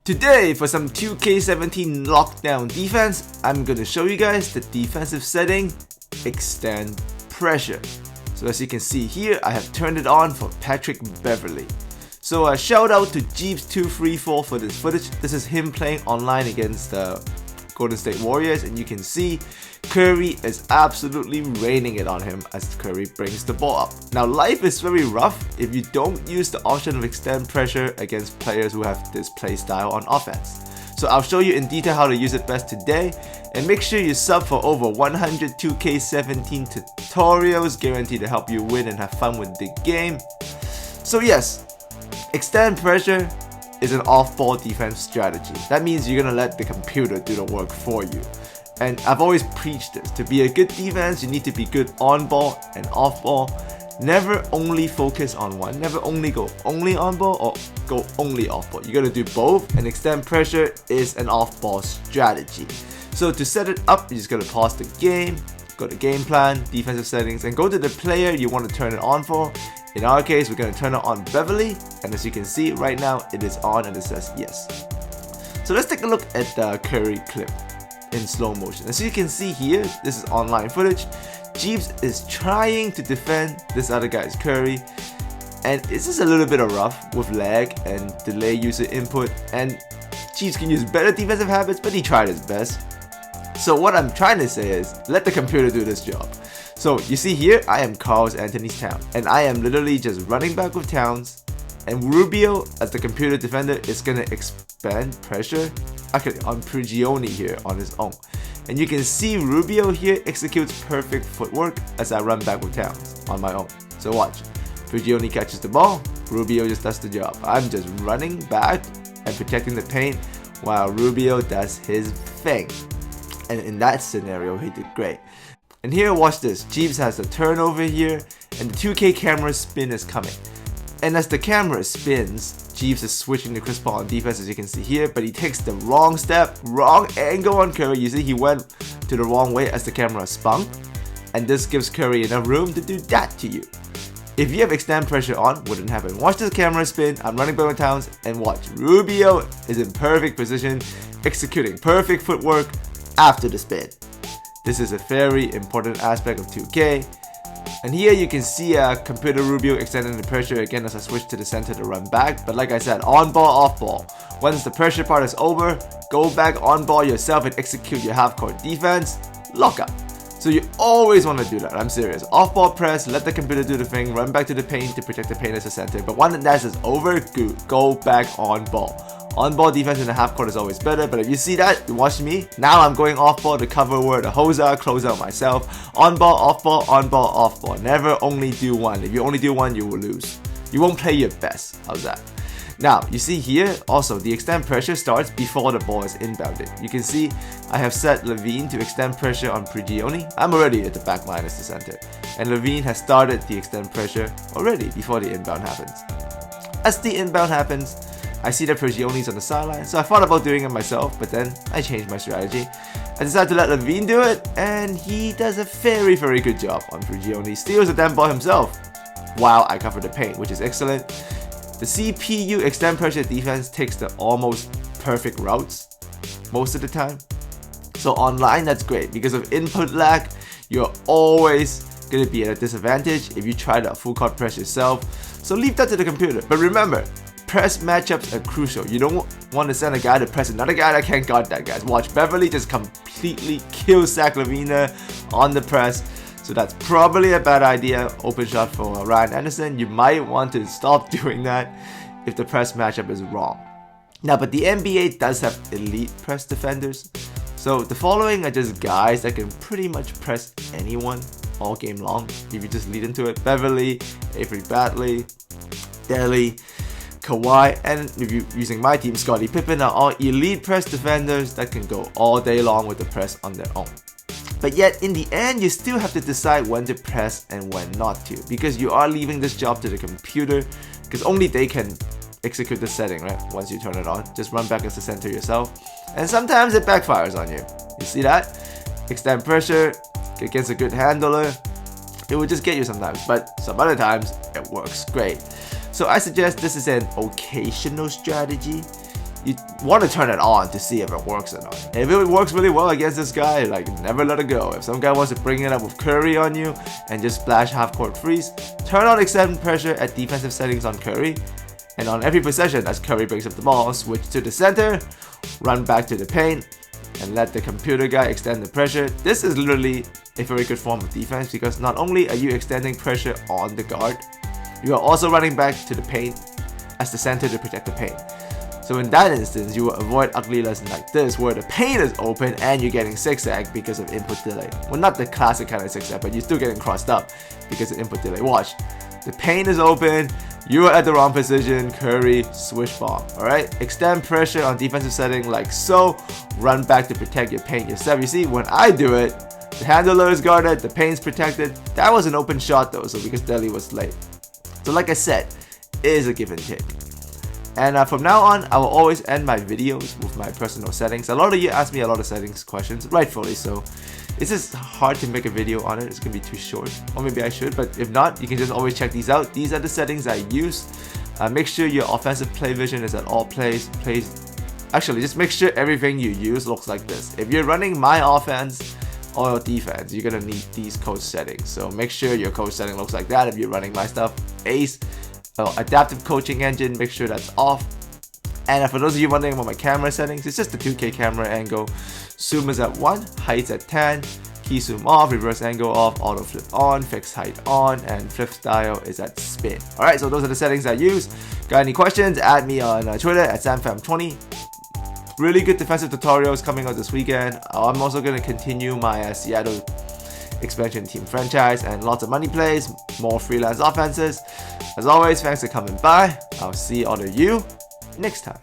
Today, for some 2K17 lockdown defense, I'm gonna show you guys the defensive setting, extend pressure. So as you can see here, I have turned it on for Patrick Beverley. So a shout out to Jeeves234 for this footage. This is him playing online against the Golden State Warriors, and you can see Curry is absolutely raining it on him as Curry brings the ball up. Now life is very rough if you don't use the option of extend pressure against players who have this play style on offense. So I'll show you in detail how to use it best today, and make sure you sub for over 100 2K17 tutorials guaranteed to help you win and have fun with the game. So yes, extend pressure is an off-ball defense strategy. That means you're gonna let the computer do the work for you. And I've always preached this. To be a good defense, you need to be good on ball and off ball. Never only focus on one. Never only go only on ball or go only off ball. You gotta do both, and extend pressure is an off ball strategy. So to set it up, you just gotta pause the game, go to game plan, defensive settings, and go to the player you want to turn it on for. In our case, we're gonna turn it on Beverley, and as you can see right now, it is on and it says yes. So let's take a look at the Curry clip in slow motion. As you can see here, this is online footage. Jeeves is trying to defend this other guy's Curry, and it's just a little bit of rough with lag and delay user input, and Jeeves can use better defensive habits, but he tried his best. So what I'm trying to say is, let the computer do this job. So you see here, I am Karl-Anthony Towns, and I am literally just running back with Towns, and Rubio as the computer defender is gonna expand pressure actually on Prigioni here on his own. And you can see Rubio here executes perfect footwork as I run back with Towns on my own. So watch, Prigioni catches the ball, Rubio just does the job. I'm just running back and protecting the paint while Rubio does his thing. And in that scenario, he did great. And here, watch this, Jeeves has a turnover here, and the 2K camera spin is coming. And as the camera spins, Jeeves is switching to Chris Paul on defense, as you can see here, but he takes the wrong step, wrong angle on Curry. You see he went to the wrong way as the camera spun, and this gives Curry enough room to do that to you. If you have extend pressure on, wouldn't happen. Watch this camera spin, I'm running back with Towns, and watch, Rubio is in perfect position, executing perfect footwork after the spin. This is a very important aspect of 2K. And here you can see computer Rubio extending the pressure again as I switch to the center to run back. But like I said, on ball, off ball. Once the pressure part is over, go back on ball yourself and execute your half court defense, lock up. So you always want to do that, I'm serious. Off ball press, let the computer do the thing, run back to the paint to protect the paint as a center. But once that is over, good, go back on ball. On-ball defense in the half court is always better, but if you see that, watch me. Now I'm going off-ball to cover where the holes are, close out myself. On-ball, off-ball, on-ball, off-ball. Never only do one. If you only do one, you will lose. You won't play your best. How's that? Now, you see here, also, the extend pressure starts before the ball is inbounded. You can see I have set Levine to extend pressure on Prigioni. I'm already at the back line as the center. And Levine has started the extend pressure already before the inbound happens. As the inbound happens, I see that Prigioni's on the sideline, so I thought about doing it myself, but then I changed my strategy. I decided to let Levine do it, and he does a very, very good job on Prigioni. Steals the damn ball himself while I cover the paint, which is excellent. The CPU extend pressure defense takes the almost perfect routes most of the time. So online, that's great. Because of input lag, you're always going to be at a disadvantage if you try to full court press yourself. So leave that to the computer. But remember, press matchups are crucial. You don't want to send a guy to press another guy that can't guard that, guys. Watch, Beverley just completely kill Zach LaVine on the press. So that's probably a bad idea. Open shot for Ryan Anderson. You might want to stop doing that if the press matchup is wrong. Now, but the NBA does have elite press defenders. So the following are just guys that can pretty much press anyone all game long if you just lead into it. Beverley, Avery Bradley, Daly, Kawhi, and if you're using my team, Scottie Pippen, are all elite press defenders that can go all day long with the press on their own. But yet, in the end, you still have to decide when to press and when not to, because you are leaving this job to the computer, because only they can execute the setting, right? Once you turn it on, just run back as the center yourself, and sometimes it backfires on you. You see that? Extend pressure against a good handler, it will just get you sometimes, but some other times it works great. So I suggest this is an occasional strategy. you want to turn it on to see if it works or not. If it works really well against this guy, like never let it go. If some guy wants to bring it up with Curry on you and just splash half-court freeze, turn on extend pressure at defensive settings on Curry, and on every possession as Curry brings up the ball, switch to the center, run back to the paint, and let the computer guy extend the pressure. This is literally a very good form of defense because not only are you extending pressure on the guard, you are also running back to the paint as the center to protect the paint. So in that instance, you will avoid ugly lessons like this where the paint is open and you're getting zigzag because of input delay. Well, not the classic kind of zigzag, but you're still getting crossed up because of input delay. Watch, the paint is open, you are at the wrong position, Curry, swish bomb, alright? Extend pressure on defensive setting like so, run back to protect your paint yourself. You see, when I do it, the handler is guarded, the paint's protected. That was an open shot though, so because Delhi was late. So like I said, it is a give and take. And from now on, I will always end my videos with my personal settings. A lot of you ask me a lot of settings questions, rightfully so. It's just hard to make a video on it, it's gonna be too short. Or maybe I should, but if not, you can just always check these out. These are the settings I use. Make sure your offensive play vision is at all plays. Actually, just make sure everything you use looks like this. If you're running my offense or defense, you're gonna need these coach settings. So make sure your coach setting looks like that if you're running my stuff. Ace, adaptive coaching engine, make sure that's off. And for those of you wondering about my camera settings, it's just the 2K camera angle. Zoom is at 1, height at 10, key zoom off, reverse angle off, auto flip on, fixed height on, and flip style is at spin. Alright, so those are the settings I use. Got any questions? Add me on Twitter at SamFam20. Really good defensive tutorials coming out this weekend. I'm also going to continue my Seattle expansion team franchise and lots of money plays, more freelance offenses. As always, thanks for coming by. I'll see all of you next time.